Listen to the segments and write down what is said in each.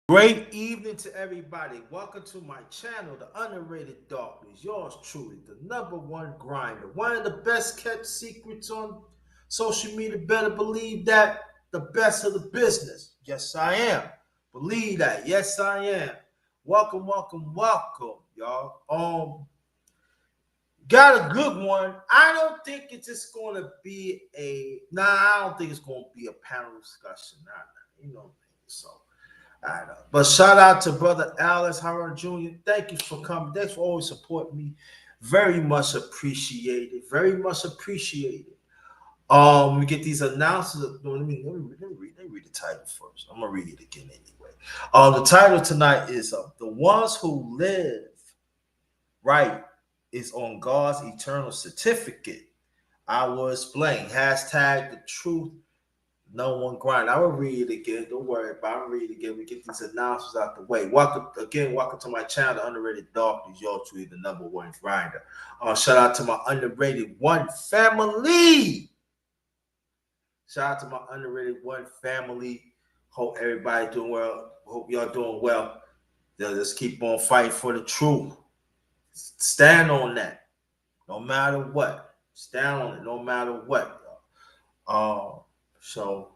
Great evening to everybody. Welcome to my channel, The Underrated Darkness. Yours truly, the number one grinder. One of the best kept secrets on social media. Better believe that. The best of the business. Yes, I am. Believe that. Yes, I am. Welcome, welcome, welcome, y'all. Got a good one. I don't think it's just gonna be I don't think it's gonna be a panel discussion. So. I know. But shout out to brother Alice Howard Jr. Thank you for coming. Thanks for always supporting me. Very much appreciated. Very much appreciated. We get these announcements. Let me read the title first. I'm gonna read it again anyway. The title tonight is "The Ones Who Live Right is on God's Eternal Certificate." I will explain. Hashtag the truth. No one grind. I will read it again. Don't worry about it. I'll read it again. We get these announcements out the way. Welcome to my channel, The Underrated Darkness. Y'all truly the number one grinder. Shout out to my underrated one family. Shout out to my underrated one family. Hope everybody doing well. Hope y'all doing well. Let's keep on fighting for the truth. Stand on that. No matter what. Stand on it no matter what. So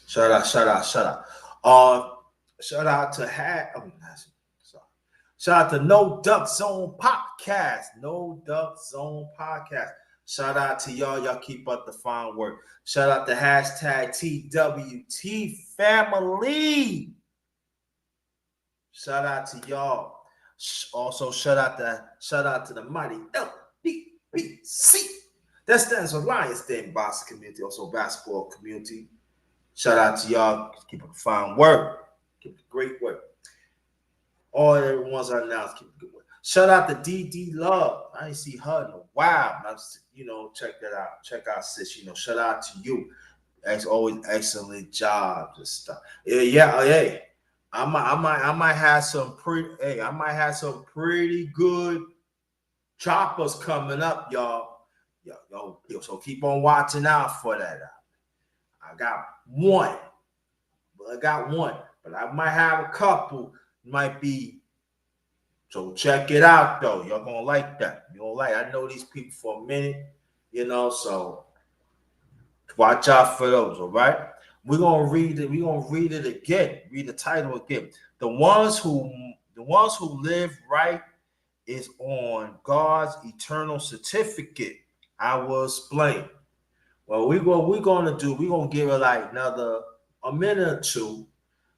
shout out. Shout out to shout out to No Duck Zone Podcast. No Duck Zone Podcast. Shout out to y'all. Y'all keep up the fine work. Shout out to hashtag TWT family. Shout out to y'all. Also, shout out to the mighty LDBC. That stands for Lions Den Boxing Community, also basketball community. Shout out to y'all. Keep up the fine work. Keep the great work. All the ones I announced, keep the good work. Shout out to DD Love. I ain't see her in a while. Check that out. Check out sis. Shout out to you. As always, excellent jobs and stuff. Hey. I might have some pretty good choppers coming up, y'all. Yo, so keep on watching out for that. I got one, but I might have a couple. Might be, so check it out though. Y'all gonna like that. You gonna like. I know these people for a minute, so watch out for those. All right. We're gonna read it. We're gonna read it again. Read the title again. The ones who live right is on God's eternal certificate. I will explain. Well, we're gonna give it like a minute or two.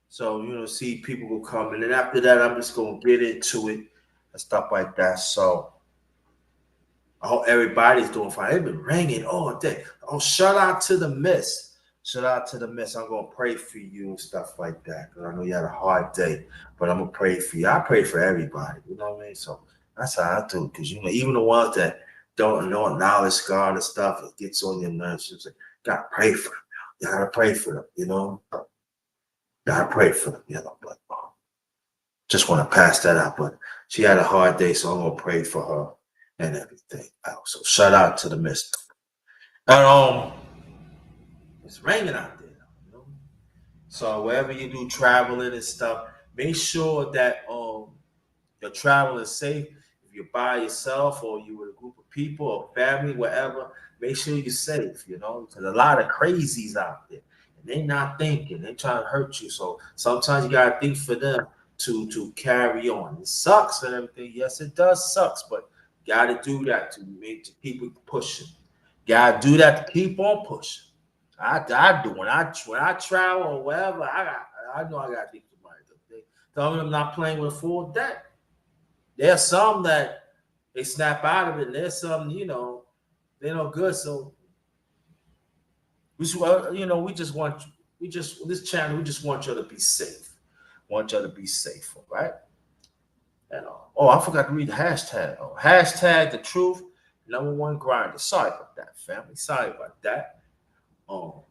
So, see people will come. And then after that, I'm just gonna get into it and stuff like that. So I hope everybody's doing fine. It's been raining all day. Oh, shout out to the miss. Shout out to the miss. I'm gonna pray for you and stuff like that. Because I know you had a hard day, but I'm gonna pray for you. I pray for everybody. You know what I mean? So that's how I do. Because even the ones that don't know knowledge God and stuff, it gets on your nerves. You like, gotta pray for them. You gotta pray for them, Gotta pray for them, but just want to pass that out. But she had a hard day, so I'm gonna pray for her and everything. So shout out to the mister. And it's raining out there, So wherever you do traveling and stuff, make sure that your travel is safe. If you're by yourself or you with a group of people or family, whatever, make sure you're safe, because a lot of crazies out there. And they're not thinking, they're trying to hurt you. So sometimes you gotta think for them to carry on. It sucks and everything. Yes, it does sucks, but you gotta do that to keep it pushing. Gotta do that to keep on pushing. I do when I travel or whatever. I know I gotta think about it. Tell them I'm not playing with a full deck. There's some that they snap out of it, and there's some, they're no good. So this channel, we just want you to be safe. Want you to be safe, all right? And I forgot to read the hashtag. Hashtag the truth, number one grinder. Sorry about that, family. Sorry about that. So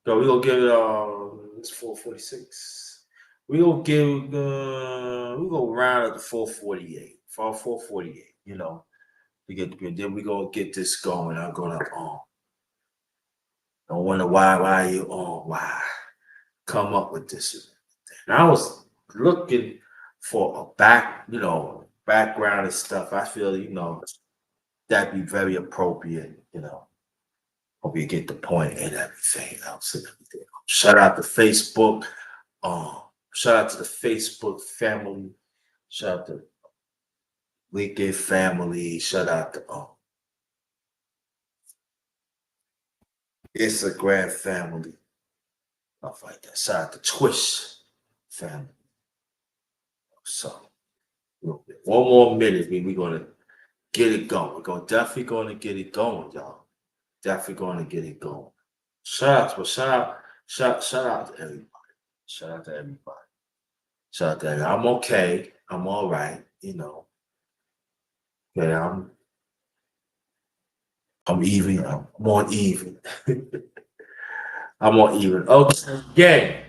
we're gonna give it it's 446. We're gonna round up to 448. 448, then we're gonna get this going. I'm gonna don't wonder why you why. come up with this. And I was looking for a background and stuff. I feel, that'd be very appropriate. Hope you get the point and everything else and everything. Shout out to Facebook. Um, Shout out to the Facebook family. Shout out to LinkedIn family. Shout out to Instagram family. Stuff like that. Shout out to Twitch family. So one more minute, we're gonna get it going. Definitely gonna get it going, y'all. Definitely gonna get it going. Shout out to everybody. Shout out to everybody. Shout out to everybody. I'm okay. I'm all right. Okay, I'm even. I'm on even. I'm on even. Okay, again.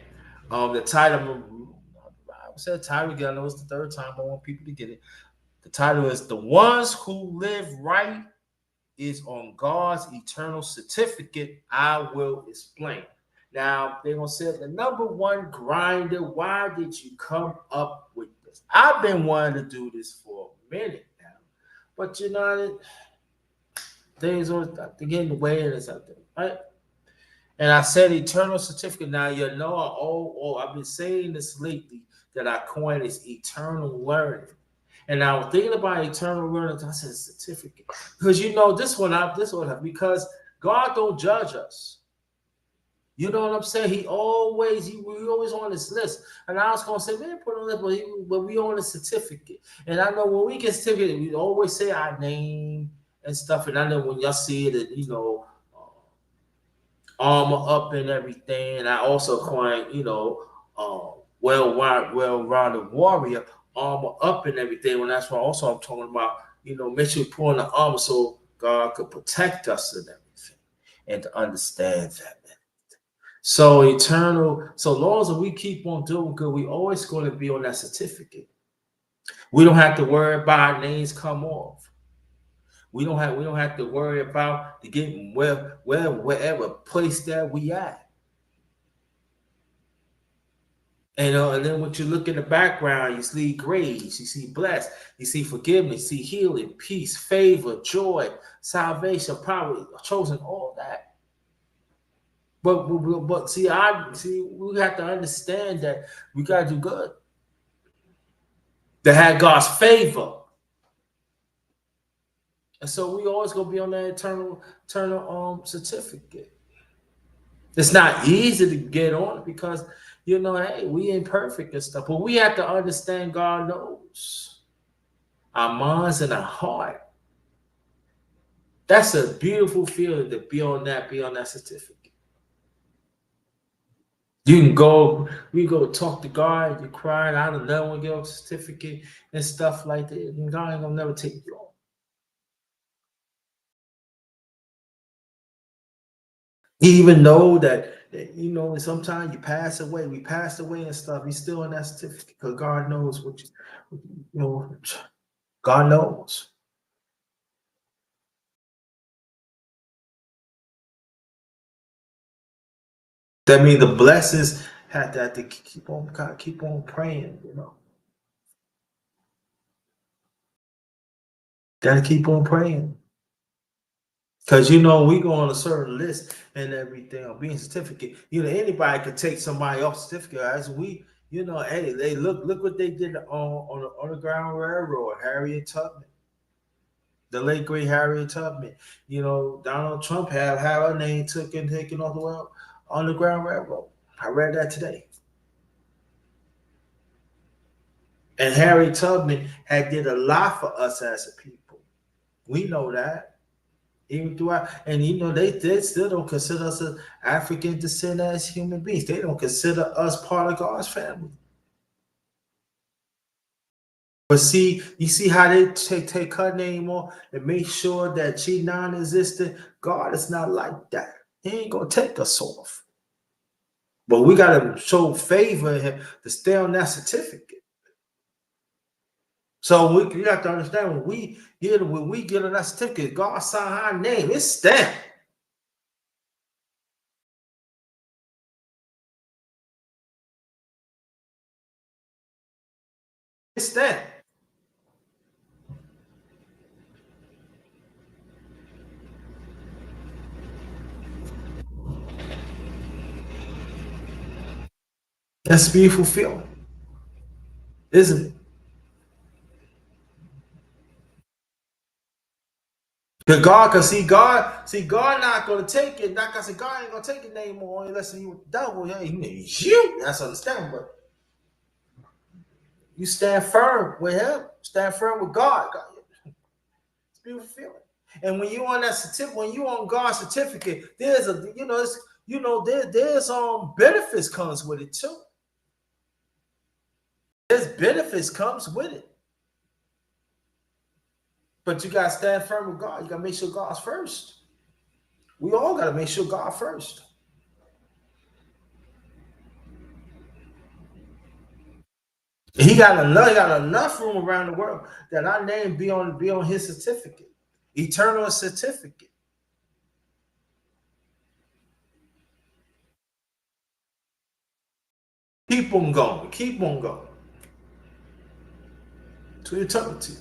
The title. I said the title again. I know it's the third time. I want people to get it. The title is "The Ones Who Live Right Is on God's Eternal Certificate. I Will Explain." Now they're gonna say the number one grinder. Why did you come up with this? I've been wanting to do this for a minute now, but things are getting in the way and something, right? And I said eternal certificate. Now I've been saying this lately that I coined is eternal learning. And I was thinking about eternal learning. I said certificate because because God don't judge us. You know what I'm saying? We always on this list. And I was gonna say, man, put on this, but we on a certificate. And I know when we get certificate, we always say our name and stuff. And I know when y'all see it, armor up and everything. And I also coined, well-rounded warrior, armor up and everything. When that's why also I'm talking about, make sure we put on the armor so God could protect us and everything, and to understand that. So long as we keep on doing good, we always going to be on that certificate. We don't have to worry about our names come off. We don't have to worry about getting wherever place that we at. And then when you look in the background, you see grace, you see blessed, you see forgiveness, you see healing, peace, favor, joy, salvation, power, chosen, all that. But see, we have to understand that we gotta do good. To have God's favor. And so we always gonna be on that eternal certificate. It's not easy to get on because hey, we imperfect and stuff, but we have to understand God knows our minds and our heart. That's a beautiful feeling to be on that certificate. We go talk to God, you crying, I don't know, get a certificate and stuff like that. And God ain't gonna never take you on. Even know that sometimes you pass away, we pass away and stuff, you still in that certificate because God knows God knows. That means the blessings have to keep on praying. Gotta keep on praying. Because we go on a certain list and everything on being certificate. Anybody could take somebody off certificate as hey, they look what they did on the Underground Railroad, Harriet Tubman, the late great Harriet Tubman. Donald Trump had her name taken off the Underground Railroad. I read that today. And Harriet Tubman had did a lot for us as a people. We know that. Even throughout, and they still don't consider us as African descent as human beings. They don't consider us part of God's family. But you see how they take her name off and make sure that she non-existent. God is not like that. He ain't gonna take us off. But we gotta show favor in him to stay on that certificate. So we have to understand when we get on that certificate, God sign our name. It's stamped. stand. That's a beautiful feeling, isn't it? God not gonna take it. Like I said, God ain't gonna take your name on unless you with the devil. Yeah, he needs you. That's understandable. But you stand firm with him, stand firm with God. It's a beautiful feeling. And when you on that certificate, when you on God's certificate, there's a there's benefits comes with it too. There's benefits comes with it. But you gotta stand firm with God. You gotta make sure God's first. We all gotta make sure God first. He got enough room around the world that our name be on his certificate, eternal certificate. Keep on going, keep on going to eternity.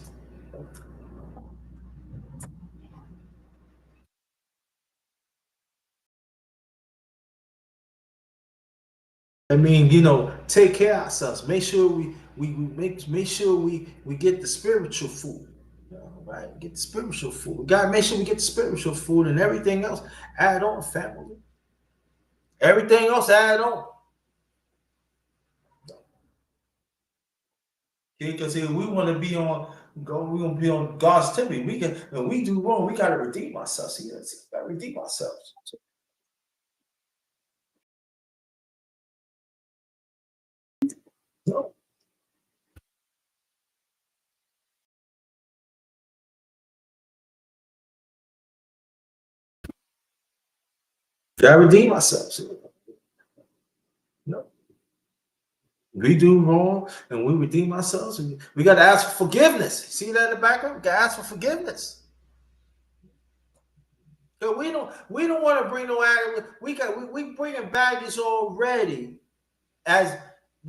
I mean, take care of ourselves. Make sure make sure we get the spiritual food. Right? Get the spiritual food. We gotta make sure we get the spiritual food and everything else. Add on, family. Everything else add on. Because if we want to be on we want to be on God's temple. We can when we do wrong, we gotta redeem ourselves. See, gotta redeem ourselves. So, gotta redeem ourselves. No. We do wrong and we redeem ourselves. We got to ask for forgiveness. See that in the background? We got to ask for forgiveness. We don't want to bring no added. We bringing baggage already as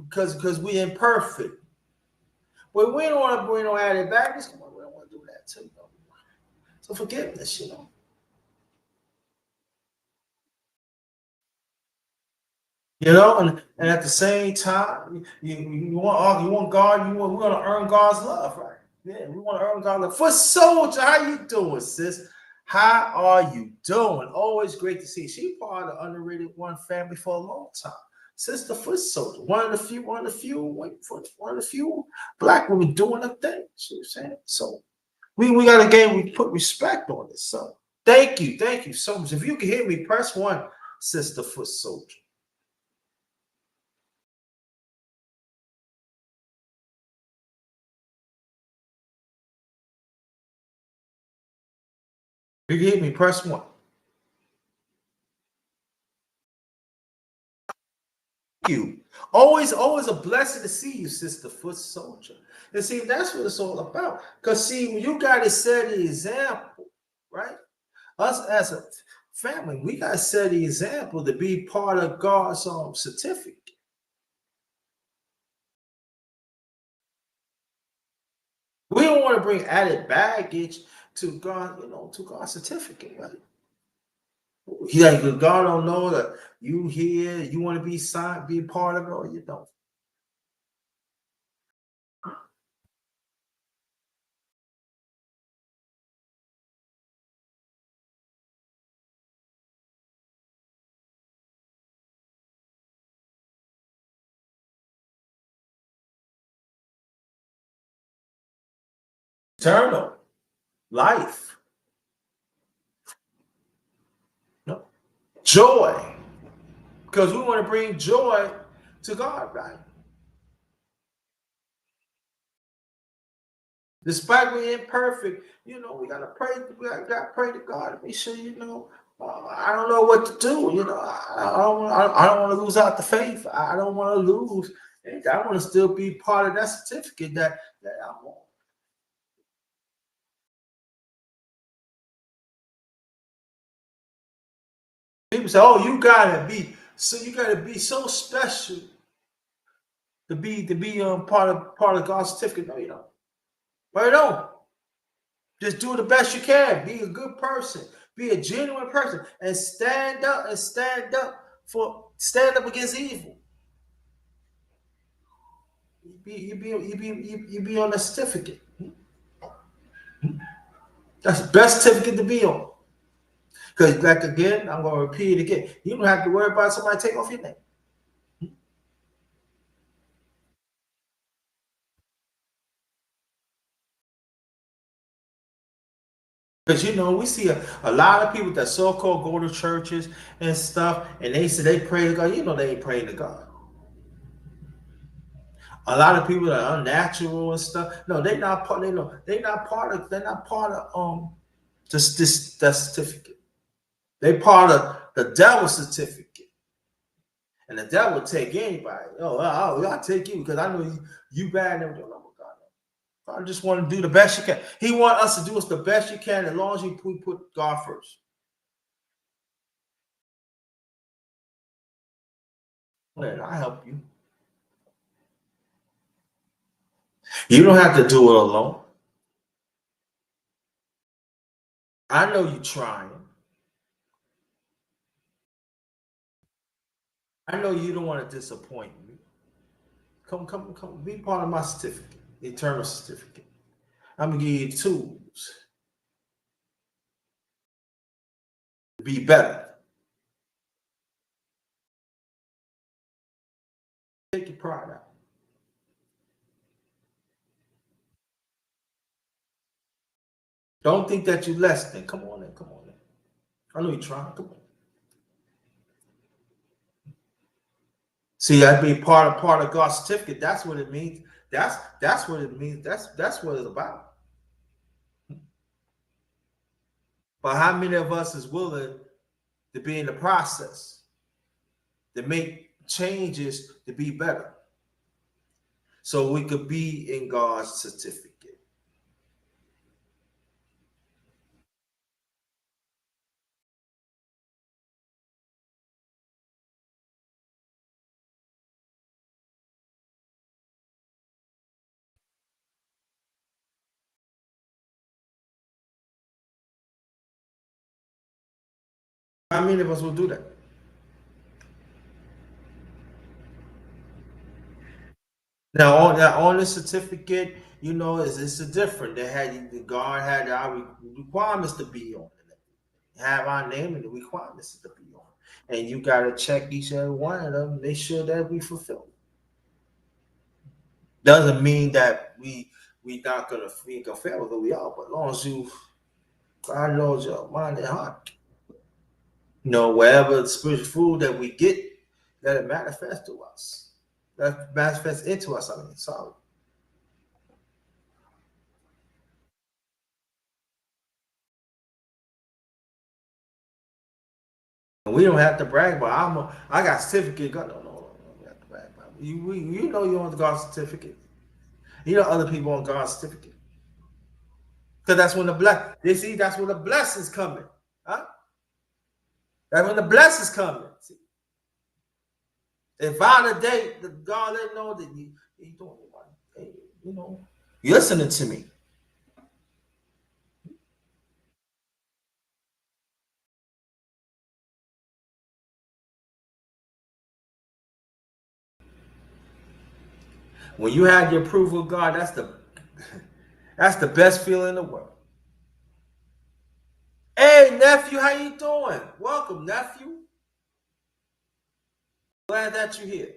because we imperfect. But we don't want to bring no added baggage. Come on, we don't want to do that too. So forgiveness. And at the same time, you want God, we want to earn God's love, right? Yeah, we want to earn God's love. For soldier, how you doing, sis? How are you doing? Always great to see you. She part of the underrated one family for a long time. Sister Foot Soldier, one of the few black women doing a thing. See what I'm saying? So we got we put respect on this. So thank you so much. If you can hear me, press one, Sister Foot Soldier. If you can hear me, press one. You. Always a blessing to see you, Sister Foot Soldier. And see, that's what it's all about. Because see, when you got to set the example, right? Us as a family, we got to set the example to be part of God's certificate. We don't want to bring added baggage to God, to God's certificate, right? Like God don't know that you here, you want to be signed, be part of it, or you don't. Eternal life, no joy, because we want to bring joy to God, right? Despite we're imperfect, we gotta pray. We gotta pray to God to make sure, I don't know what to do. I don't want to lose out the faith. I don't want to lose. I want to still be part of that certificate that I want. People say, "Oh, you gotta be so special to be part of God's certificate. No, you don't. But you don't. Just do the best you can. Be a good person. Be a genuine person, and stand up against evil. You be on a certificate. That's the best certificate to be on. Because like again, I'm gonna repeat it again. You don't have to worry about somebody taking off your name. Because we see a lot of people that so-called go to churches and stuff, and they say they pray to God. They ain't praying to God. A lot of people that are unnatural and stuff. No, they not part. They know they not part of. They're not part of this that certificate. They part of the devil's certificate. And the devil will take anybody. I'll take you because I know you bad and everything. Oh, God. I just want to do the best you can. He want us to do us the best you can as long as we put God first. I help you. You don't have to do it alone. I know you're trying. I know you don't want to disappoint me. Come. Be part of my certificate, eternal certificate. I'm gonna give you tools to be better. Take your pride out. Don't think that you're less than. Come on in. Come on in. I know you're trying. Come on. See, that be part of God's certificate. That's what it means. That's what it means. That's what it's about. But how many of us is willing to be in the process, to make changes to be better, so we could be in God's certificate? How many of us will do that? Now on the certificate, it's a different. God had our requirements to be on it. Have our name and the requirements to be on. And you gotta check each and every one of them, make sure that we fulfill. Doesn't mean that we not gonna we gonna fail because we are, but as long as God knows your mind and heart. Wherever the spiritual food that we get, let it manifest to us. That manifests into us. I mean, sorry. And we don't have to brag, but I got certificate. God, no, we have to brag about it. You know you on God's certificate. You know other people on God's certificate. Because that's when that's when the blessings coming. Huh? That's when the blessings coming. See? If validate the God let know that you doing it right. Hey, you listening to me. When you have the approval of God, that's the best feeling in the world. Hey nephew, how you doing? Welcome, nephew. Glad that you're here.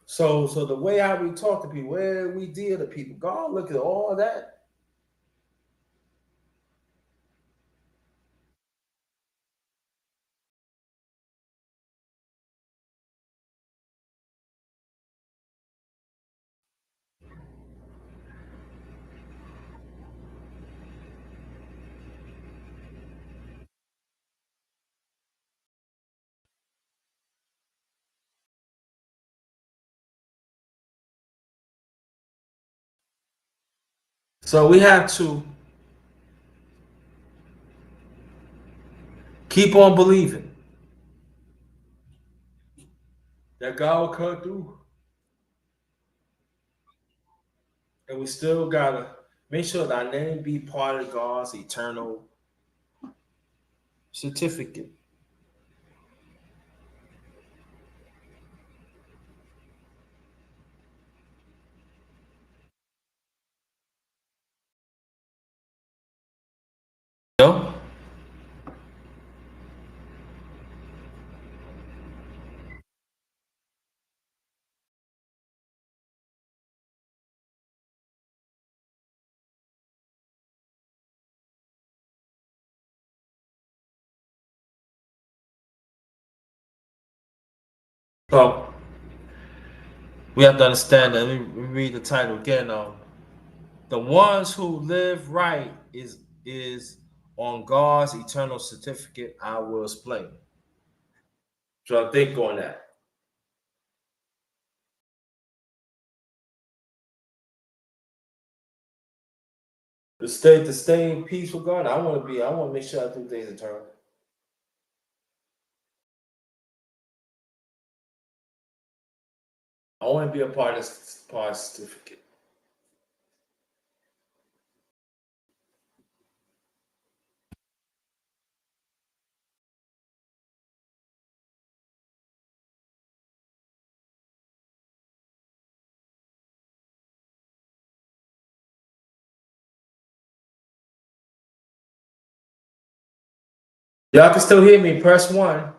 So the way how we talk to people, where we deal to people, God look at all that. So we have to Keep on believing that God will come through. And we still gotta make sure that our name be part of God's eternal certificate. Yo? So we have to understand that. Let me read the title again. The ones who live right is on God's eternal certificate. I will explain. So I think on that. To stay in peace with God. I want to make sure I do things eternal. I want to be a part of this part certificate. Y'all can still hear me. Press one.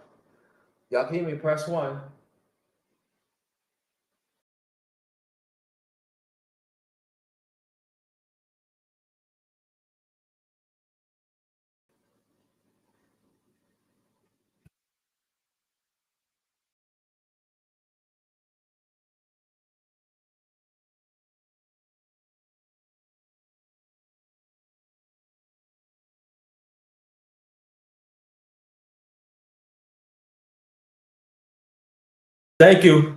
Y'all can hear me. Press one. Thank you,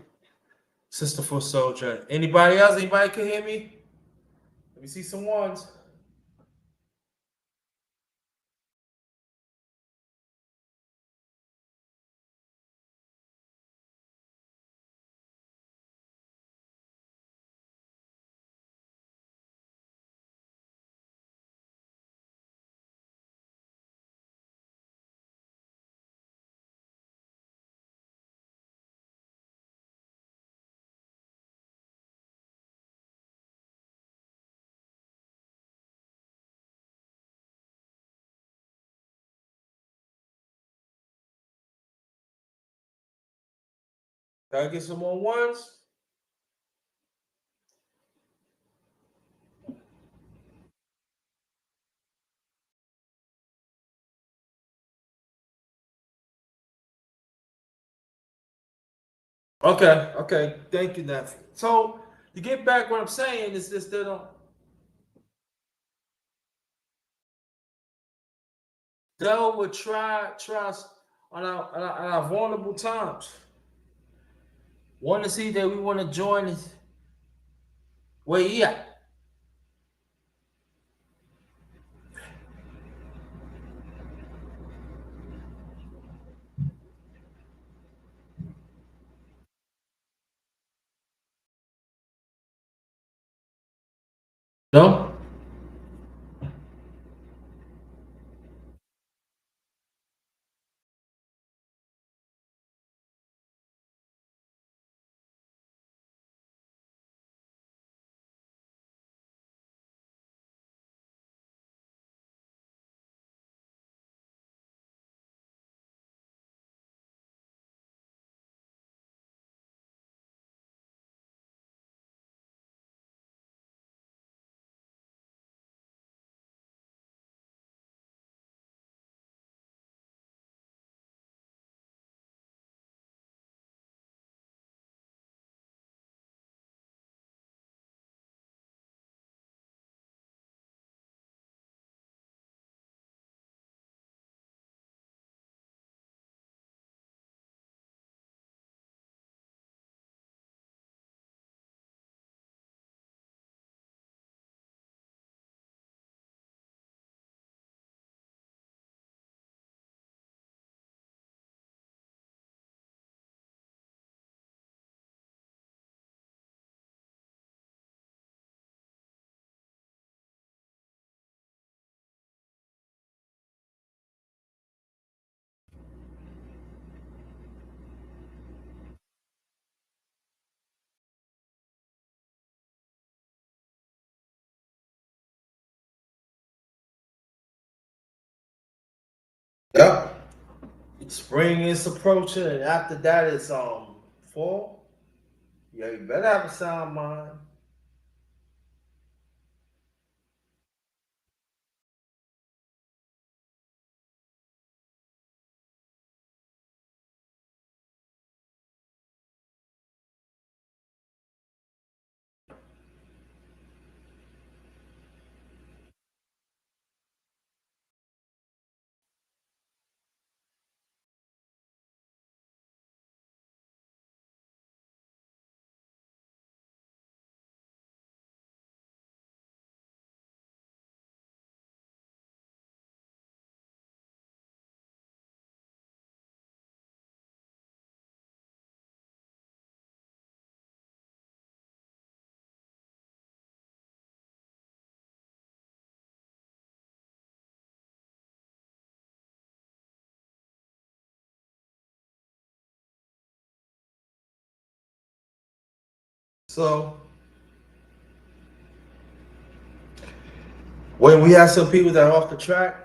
Sister Full Soldier. Anybody else? Anybody can hear me? Let me see some ones. Can I get some more ones? Okay, okay. Thank you, nephew. So to get back, what I'm saying is this: they don't. Devil would try us on our vulnerable times. Want to see that we want to join us where he at? No. Yep. Spring is approaching, and after that it's fall. Yeah, you better have a sound mind. So when we have some people that are off the track,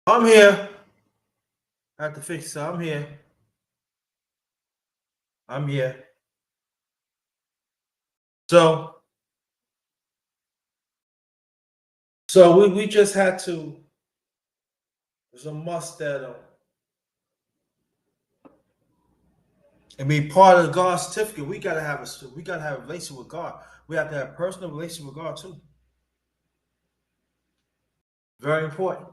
I'm here. I have to fix it. I'm here. I'm here. So, so we just had to. It's a must that I mean, part of God's certificate. We gotta have a relationship with God. We have to have a personal relationship with God too. Very important.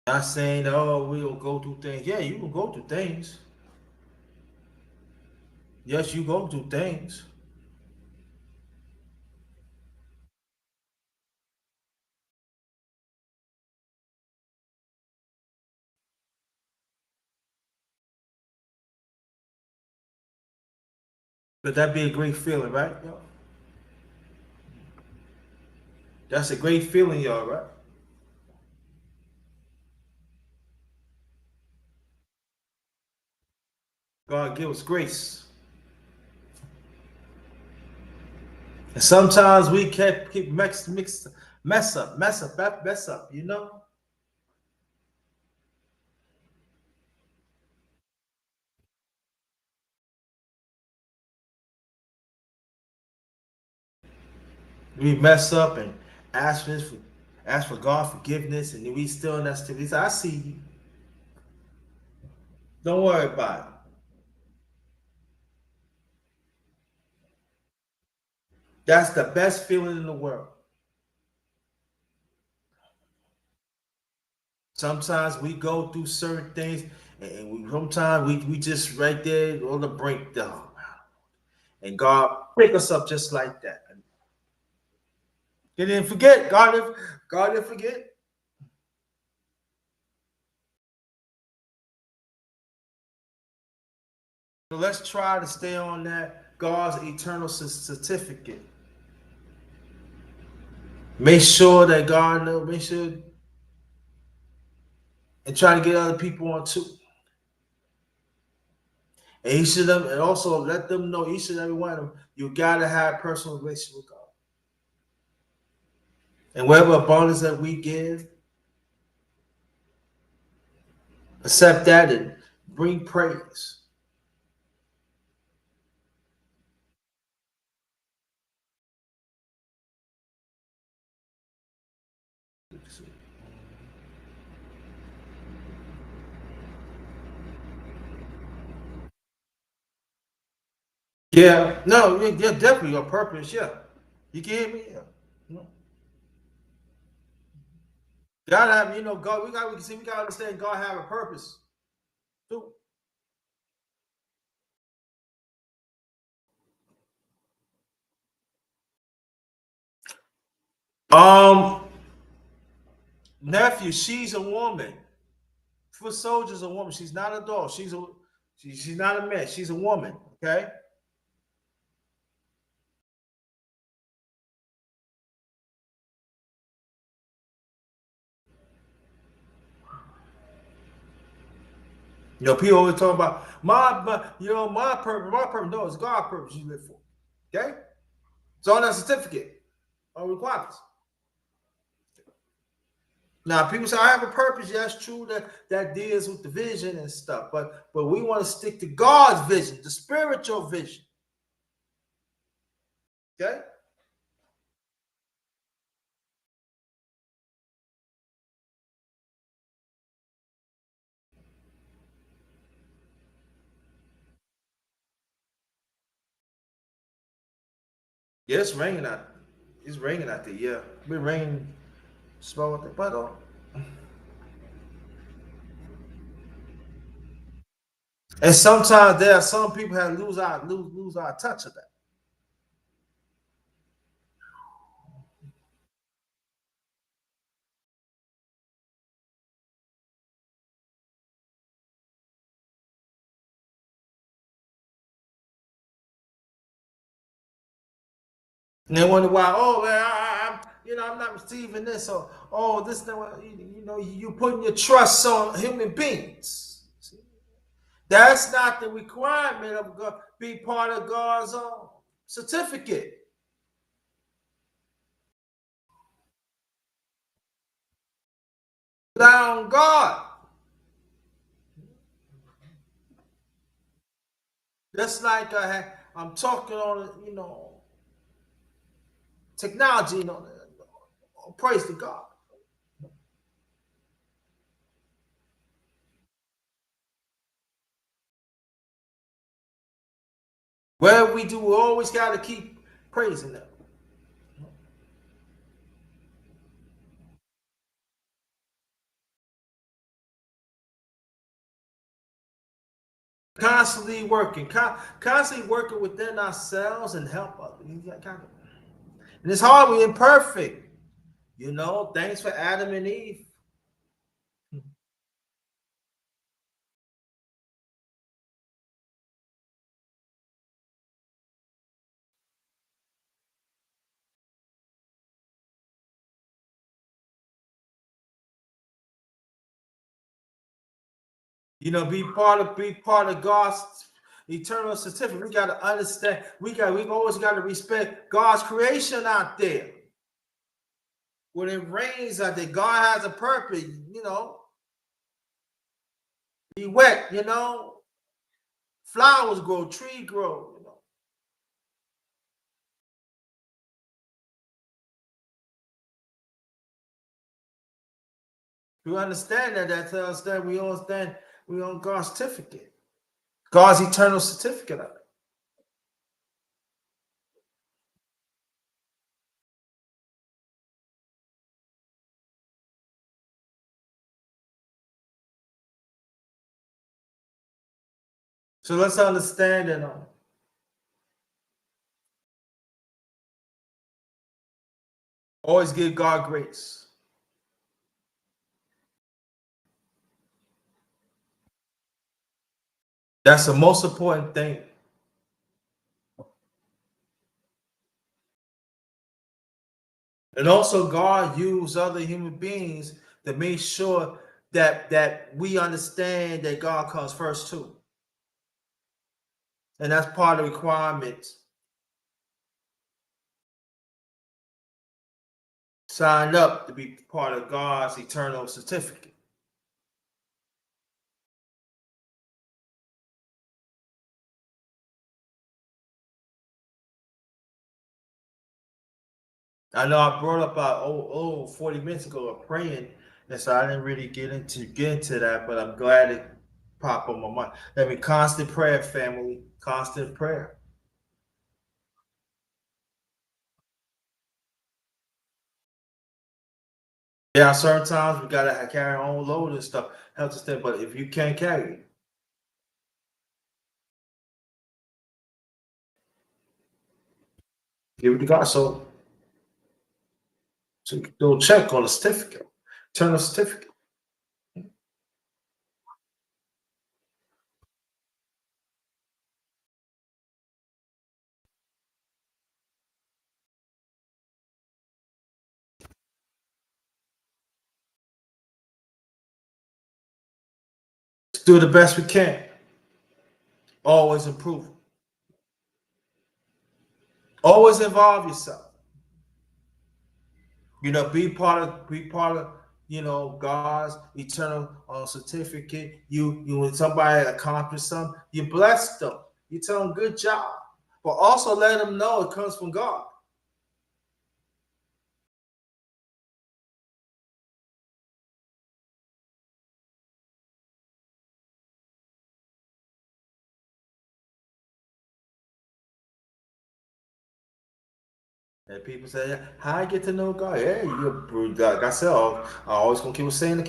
Not saying that we'll go through things. Yeah, you will go through things. Yes, you go through things. But that'd be a great feeling, right? Yo? That's a great feeling, y'all, right? God give us grace. And sometimes we can't keep mess up, you know? We mess up and ask for this, ask for God forgiveness, and then we still in that state. He said, I see you. Don't worry about it. That's the best feeling in the world. Sometimes we go through certain things, and sometimes we just right there on the breakdown. And God pick us up just like that. He didn't forget. God didn't forget. So let's try to stay on that God's eternal certificate. Make sure that God knows, make sure, and try to get other people on too. And each of them, and also let them know, each and every one of them, you gotta have a personal relationship with God. And whatever abundance that we give, accept that and bring praise. Yeah, no, yeah, definitely your purpose. Yeah, you can hear me. Yeah, no. God have, God. We gotta understand God have a purpose too. Um, nephew, she's a woman. Foot soldier's a woman. She's not a dog. She's not a man. She's a woman. Okay. People always talk about my purpose, my purpose. No, it's God's purpose you live for. Okay. It's on that certificate or requirements. Now, people say I have a purpose. Yeah, that's true. That deals with the vision and stuff. But we want to stick to God's vision, the spiritual vision. Okay. Yeah, it's raining out. It's raining out there. Yeah, it's been raining. Small with the but and sometimes there are some people that lose our touch of that. And they wonder why. Oh, man, I'm not receiving this, or oh, this. You putting your trust on human beings. See? That's not the requirement of God. Be part of God's certificate. Rely on God. Just like I'm talking on, technology, praise to God. Whatever we do, we always got to keep praising them. Constantly working, constantly working within ourselves and help others. And it's hard, we're imperfect. Thanks for Adam and Eve. Be part of God's eternal certificate. We got to understand. We always got to respect God's creation out there. When it rains out there, God has a purpose. Be wet. Flowers grow, tree grow. We understand that. That tells us that we understand we own God's certificate, God's eternal certificate of it. So let's understand that always give God grace. That's the most important thing. And also, God used other human beings to make sure that we understand that God comes first too, and that's part of the requirements. Signed up to be part of God's eternal certificate. I know I brought up 40 minutes ago of praying, and so I didn't really get into that, but I'm glad it popped on my mind. I mean, constant prayer, family, constant prayer. Yeah, certain times we gotta carry our own load and stuff. Help us there, but if you can't carry it, give it to God. So you can do a check on the certificate, turn the certificate. Let's do the best we can. Always improve. Always involve yourself. Be part of God's eternal certificate. You when somebody accomplishes something, you bless them. You tell them good job, but also let them know it comes from God. And people say, "Yeah, how I get to know God? Yeah, like I said, I always gonna keep on saying,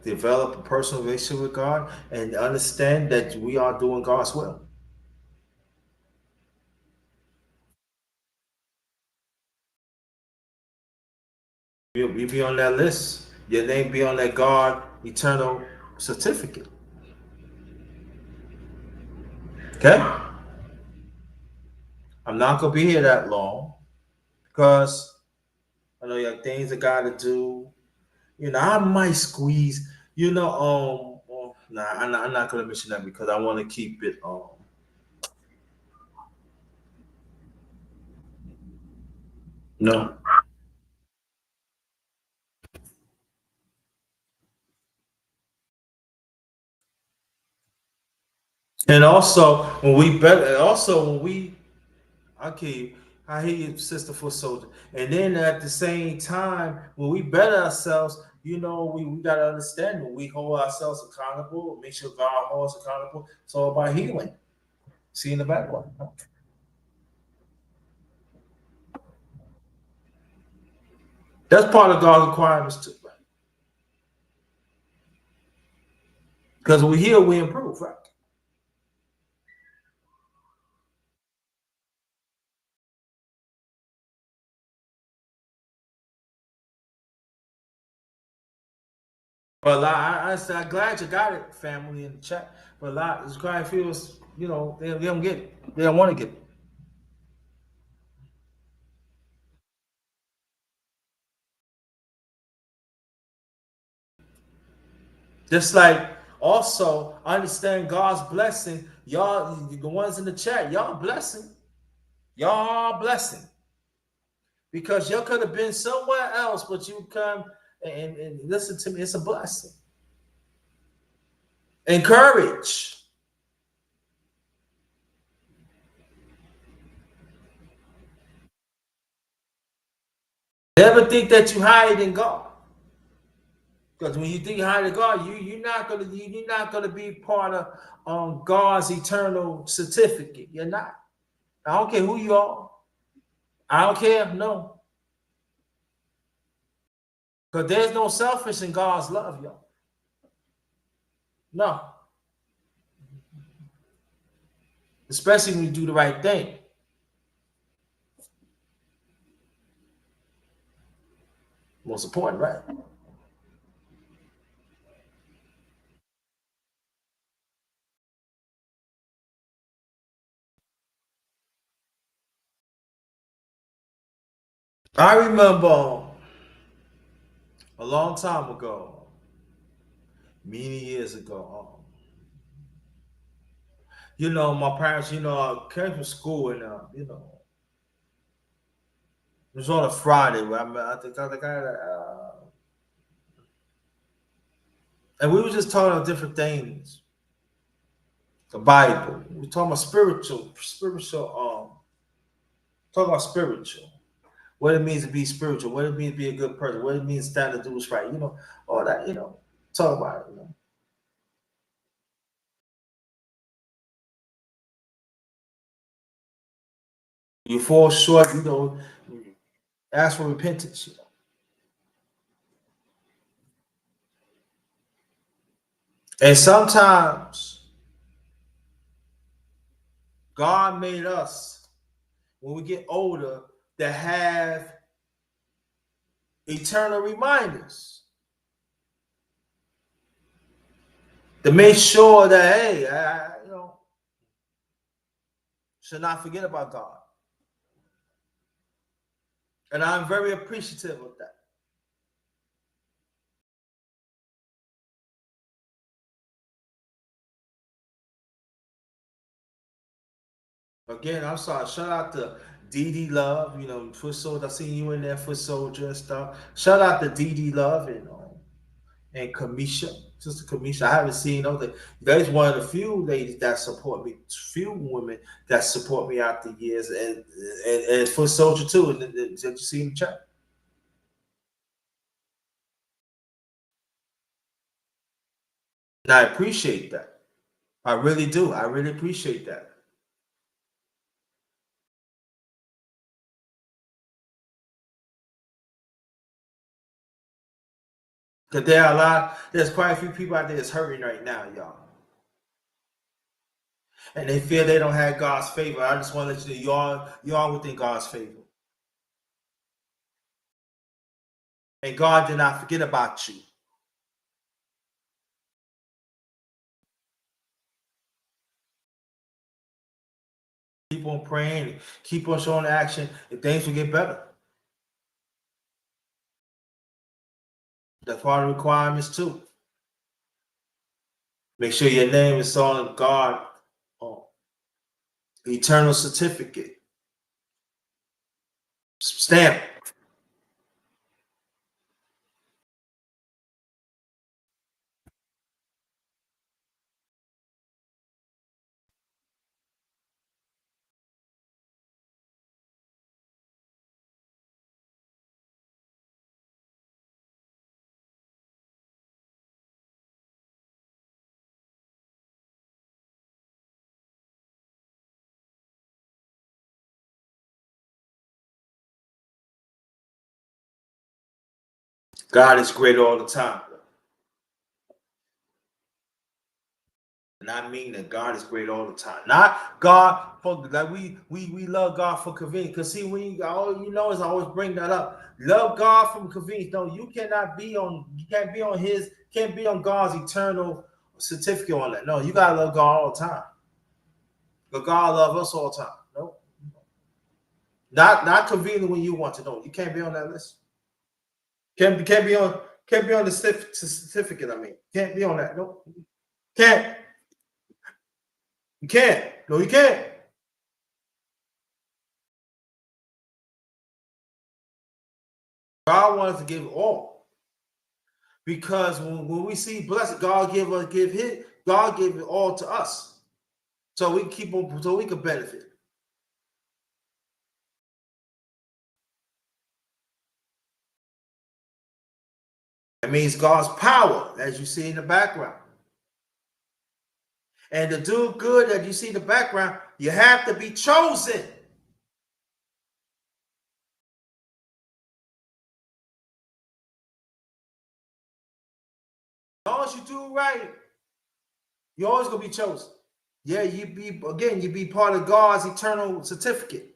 develop a personal relationship with God and understand that we are doing God's will. You be on that list. Your name be on that God eternal certificate. Okay, I'm not gonna be here that long because I know you have things I gotta do. I might squeeze. Nah, I'm not gonna mention that because I want to keep it. No. And also when we better, also when we, okay, I hear you, sister foot soldier. And then at the same time, when we better ourselves, we gotta understand when we hold ourselves accountable, make sure God holds us accountable. It's all about healing. See in the background. That's part of God's requirements too, right? Because when we heal, we improve, right? But a lot, I'm glad you got it, family in the chat. But a lot, it's quite feels, they don't get it. They don't want to get it. Just like also understand God's blessing. Y'all, the ones in the chat, y'all blessing. Y'all blessing. Because y'all could have been somewhere else, but you come and listen to me. It's a blessing. Encourage. Never think that you higher than God. Because when you think higher than God, you're not gonna be part of God's eternal certificate. You're not. I don't care who you are. I don't care. No, because there's no selfish in God's love, y'all. No, especially when you do the right thing. Most important, right? I remember a long time ago, many years ago. My parents, came from school and it was on a Friday. Where I think and we were just talking about different things. The Bible. We were talking about talking about spiritual. What it means to be spiritual, what it means to be a good person, what it means to stand to do what's right, all that, talk about it. You fall short, ask for repentance. And sometimes God made us, when we get older, to have eternal reminders to make sure that, hey, should not forget about God. And I'm very appreciative of that. Again, I'm sorry. Shout out to DD Love, Foot Soldier. I seen you in there, Foot Soldier and stuff. Shout out to DD Love and Kamisha, Sister Kamisha. I haven't seen other. There's one of the few ladies that support me, few women that support me out the years, and Foot Soldier too. And that you see in the chat. And I appreciate that. I really do. I really appreciate that. Because there's quite a few people out there that's hurting right now, y'all. And they feel they don't have God's favor. I just want to let you know, y'all within God's favor. And God did not forget about you. Keep on praying, keep on showing action, and things will get better. That's part of the requirements too. Make sure your name is on God eternal certificate. Stamp. God is great all the time. And I mean that God is great all the time. Not God for like we love God for convenience. Because see, when all you know is I always bring that up. Love God from convenience. No, you cannot be on, you can't be on God's eternal certificate on that. No, you gotta love God all the time. But God love us all the time. No. Not convenient when you want to know. You can't be on that list. Can't be on the certificate. I mean, can't be on that. No, can't. You can't. No, you can't. God wants to give all because when we see blessed, God God gave it all to us, so we can keep on, so we can benefit. That means God's power, as you see in the background, and to do good, that you see in the background, you have to be chosen. As long as you do right, you're always gonna be chosen. Yeah, you be part of God's eternal certificate.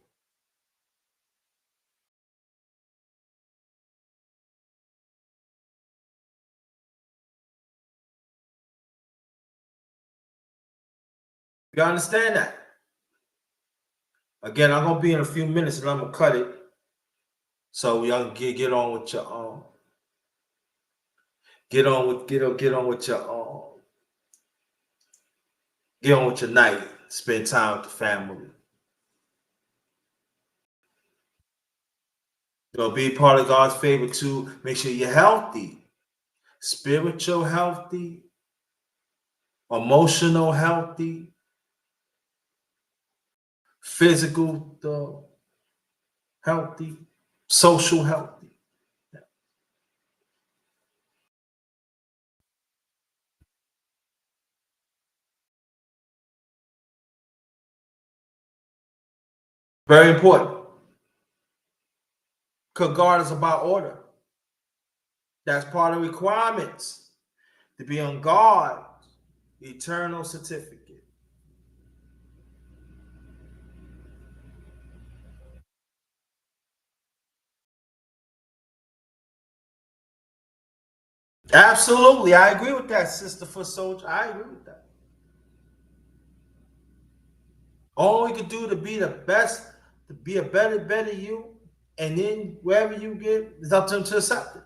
You understand that? Again, I'm gonna be in a few minutes and I'm gonna cut it so y'all can get on with your get on with your get on with your night. Spend time with the family. Be part of God's favor too. Make sure you're healthy, spiritual healthy, emotional healthy, physical healthy, social healthy. Very important. Because God is about order. That's part of the requirements to be on God's eternal certificate. Absolutely. I agree with that, Sister Foot Soldier. I agree with that. All we can do to be the best, to be a better you, and then wherever you get, it's up to them to accept it.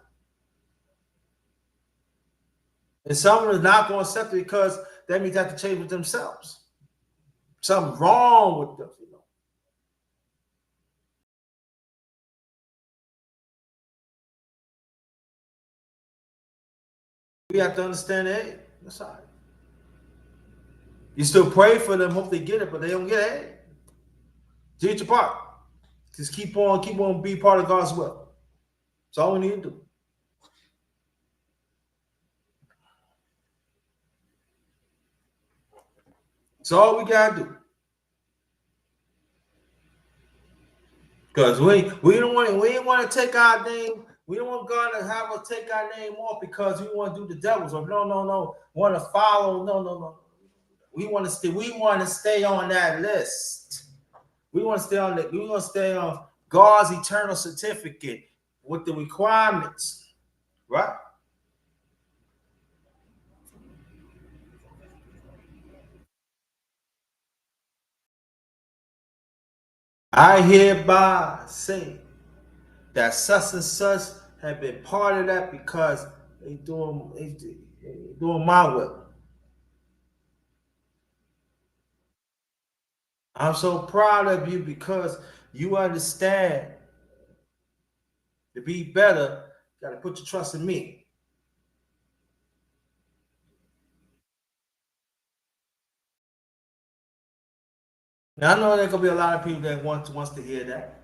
And someone is not going to accept it because that means they have to change with themselves. Something wrong with them, you know. We have to understand that, hey, that's all right. You still pray for them, hope they get it, but they don't get it. Hey, do your part. Just keep on, be part of God's will. That's all we need to do. That's all we gotta do. Because we ain't want to take our name. We don't want God to have us take our name off because we want to do the devil's work. No. Want to follow? No. We want to stay on that list. We want to stay on that. We want to stay on God's eternal certificate with the requirements, right? I hereby say that such and such have been part of that because they doing my will. I'm so proud of you because you understand to be better, you got to put your trust in me. Now I know there's gonna be a lot of people that wants to hear that.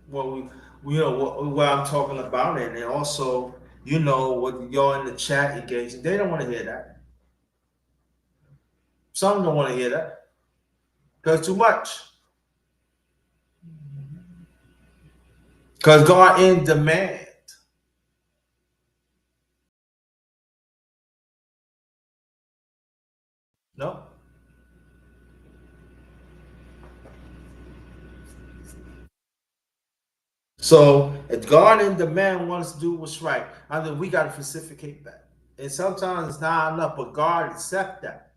What we you know what I'm talking about, and then also what y'all in the chat engaging. They don't want to hear that. Some don't want to hear that because too much. Because God in demand. No. So if God in demand wants to do what's right, I mean we got to reciprocate that. And sometimes it's not enough, but God accept that.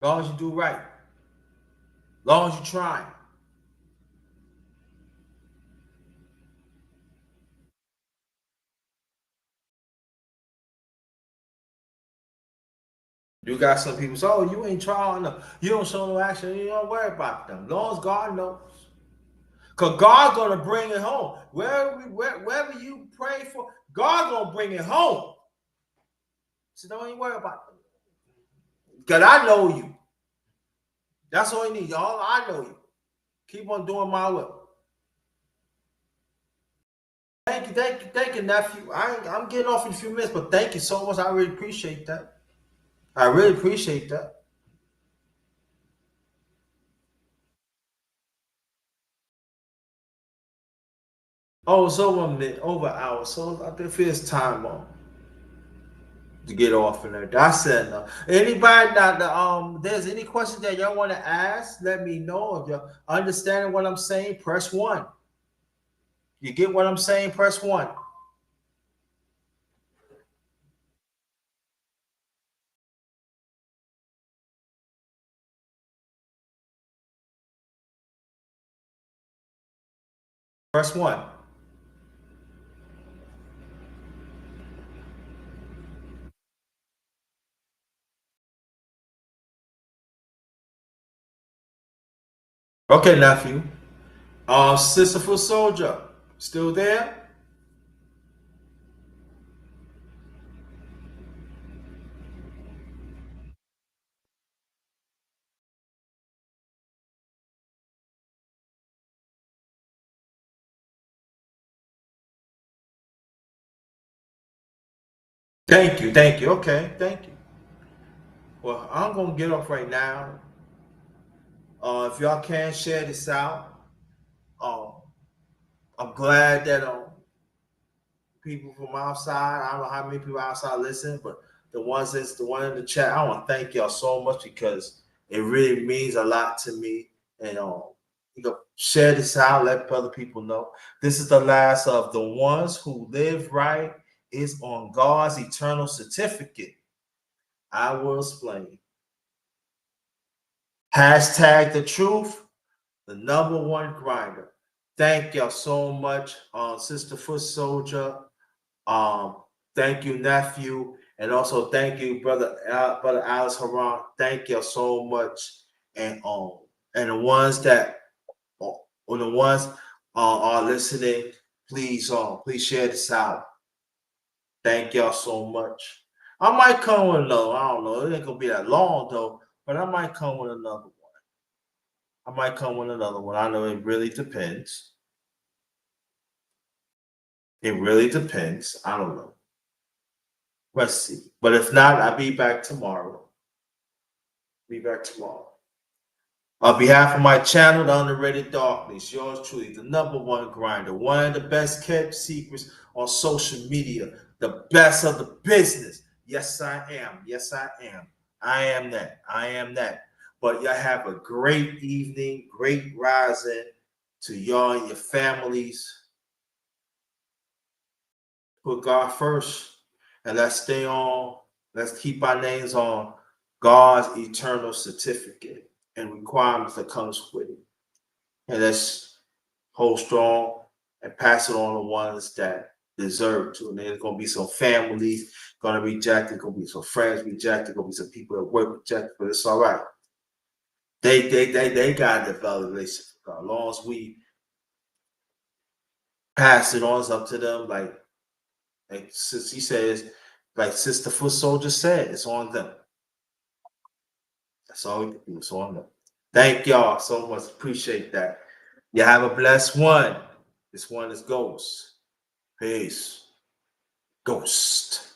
As long as you do right, as long as you try. You got some people say, "Oh, you ain't trying enough. You don't show no action. You don't worry about them. As long as God knows, cause God's gonna bring it home. Wherever you pray for, God's gonna bring it home. So don't even worry about them. Cause I know you. That's all you need. All I know you. Keep on doing my will. Thank you, nephew. I'm getting off in a few minutes, but thank you so much. I really appreciate that. I really appreciate that. Oh, it's over a minute, over an hour. So I think it's time to get off in there. That's it. Enough. Anybody that there's any questions that y'all want to ask, let me know. If you understanding what I'm saying, press one. You get what I'm saying, press one. Press one. Okay, nephew. Sisterful Soldier, still there? Thank you, thank you. Okay, thank you. Well, I'm gonna get off right now. If y'all can share this out, um, I'm glad that people from outside. I don't know how many people outside listen, but the one in the chat, I want to thank y'all so much because it really means a lot to me. And share this out, let other people know. This is the last of the ones who live right is on God's eternal certificate. I will explain. Hashtag the truth, the number one grinder. Thank y'all so much, Sister Foot Soldier. Um, thank you, nephew, and also thank you, brother Alice Haran. Thank you so much, and the ones that or the ones are listening, please share this out. Thank y'all so much. I might come with another. I don't know. It ain't gonna be that long though, but I might come with another one. I might come with another one. I know it really depends. It really depends. I don't know. Let's see. But if not, I'll be back tomorrow. Be back tomorrow. On behalf of my channel, The Underrated Darkness, yours truly, the number one grinder, one of the best kept secrets on social media, the best of the business. Yes, I am. Yes, I am. I am that. I am that. But y'all have a great evening, great rising to y'all and your families. Put God first, and let's stay on. Let's keep our names on God's eternal certificate and requirements that comes with it. And let's hold strong and pass it on to ones that deserve to. And there's gonna be some families gonna reject it, gonna be some friends rejected, gonna be some people at work rejected, but it's all right. They got to develop a relationship. As long as we pass it on, it's up to them. Like since he says, like Sister Foot Soldier said, it's on them. That's all we can do. It's on them. Thank y'all so much. Appreciate that. You have a blessed one. This one is Ghost. Peace. Ghost.